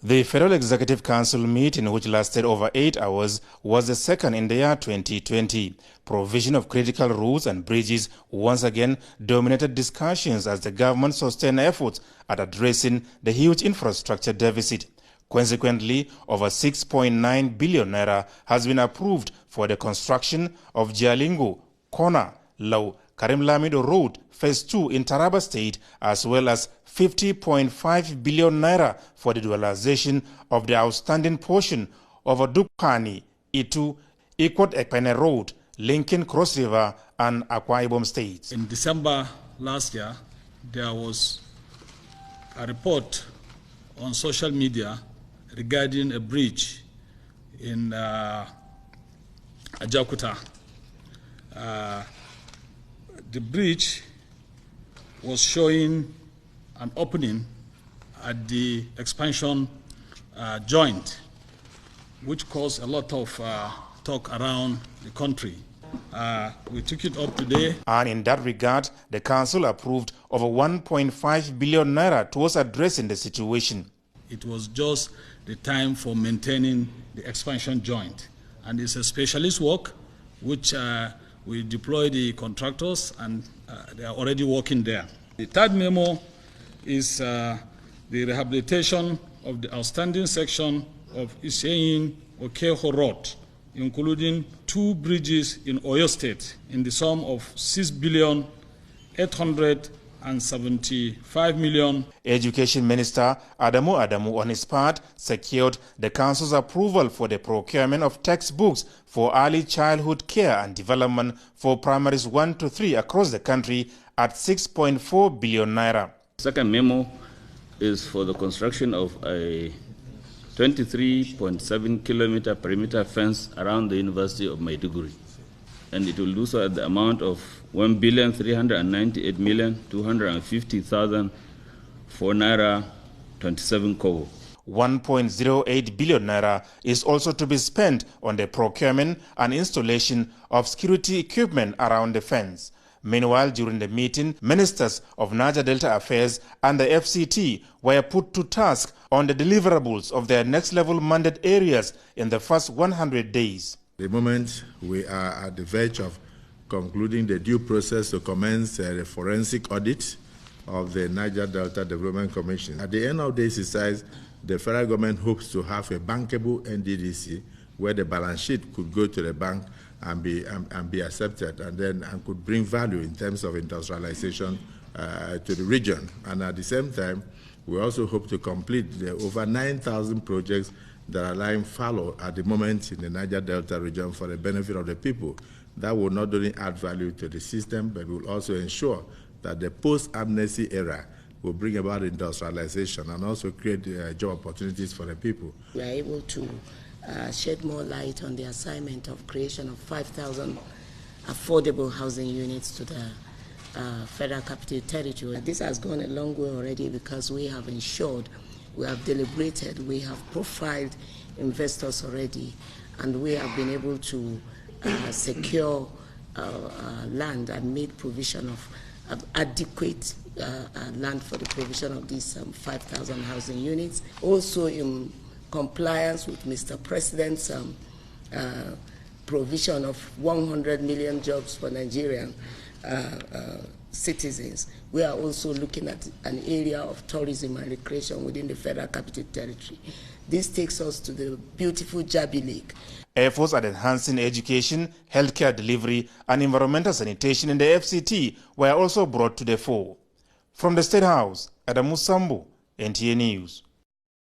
The Federal Executive Council meeting, which lasted over 8 hours, was the second in the year 2020. Provision of critical roads and bridges once again dominated discussions as the government sustained efforts at addressing the huge infrastructure deficit. Consequently, over 6.9 billion naira has been approved for the construction of Jalingo, Kona, Karim Lamido Road, Phase 2 in Taraba State, as well as 50.5 billion naira for the dualization of the outstanding portion of Dukpani, Itu, Ikot Ekpene Road, linking Cross River and Akwa Ibom states. In December last year, there was a report on social media regarding a bridge in Ajakuta. The bridge was showing an opening at the expansion joint, which caused a lot of talk around the country. We took it up today. And in that regard, the council approved over 1.5 billion naira towards addressing the situation. It was just the time for maintaining the expansion joint. And it's a specialist work, which we deploy the contractors, and they are already working there. The third memo is the rehabilitation of the outstanding section of Iseyin Okeho Road, including 2 bridges in Oyo State in the sum of 6,875 million. Education Minister Adamu on his part secured the council's approval for the procurement of textbooks for early childhood care and development for primaries 1 to 3 across the country at 6.4 billion naira. Second memo is for the construction of a 23.7 kilometer perimeter fence around the University of Maiduguri, and it will do so at the amount of 1,398,250,000 for naira 27 kobo. 1.08 billion naira is also to be spent on the procurement and installation of security equipment around the fence. Meanwhile, during the meeting, ministers of Niger Delta Affairs and the FCT were put to task on the deliverables of their next-level mandate areas in the first 100 days. At the moment, we are at the verge of concluding the due process to commence the forensic audit of the Niger Delta Development Commission. At the end of the exercise, the federal government hopes to have a bankable NDDC where the balance sheet could go to the bank and be accepted, and could bring value in terms of industrialization to the region. And at the same time, we also hope to complete the over 9,000 projects that are lying fallow at the moment in the Niger Delta region for the benefit of the people. That will not only add value to the system, but will also ensure that the post-amnesty era will bring about industrialization and also create job opportunities for the people. We are able to shed more light on the assignment of creation of 5,000 affordable housing units to the Federal Capital Territory. This has gone a long way already because we have ensured, we have deliberated, we have profiled investors already, and we have been able to secure land and made provision of adequate land for the provision of these 5,000 housing units. Also in compliance with Mr. President's provision of 100 million jobs for Nigerian citizens, we are also looking at an area of tourism and recreation within the Federal Capital Territory. This takes us to the beautiful Jabi Lake. Efforts at enhancing education, healthcare delivery, and environmental sanitation in the FCT were also brought to the fore. From the State House, Adamu Sambu, NTA News.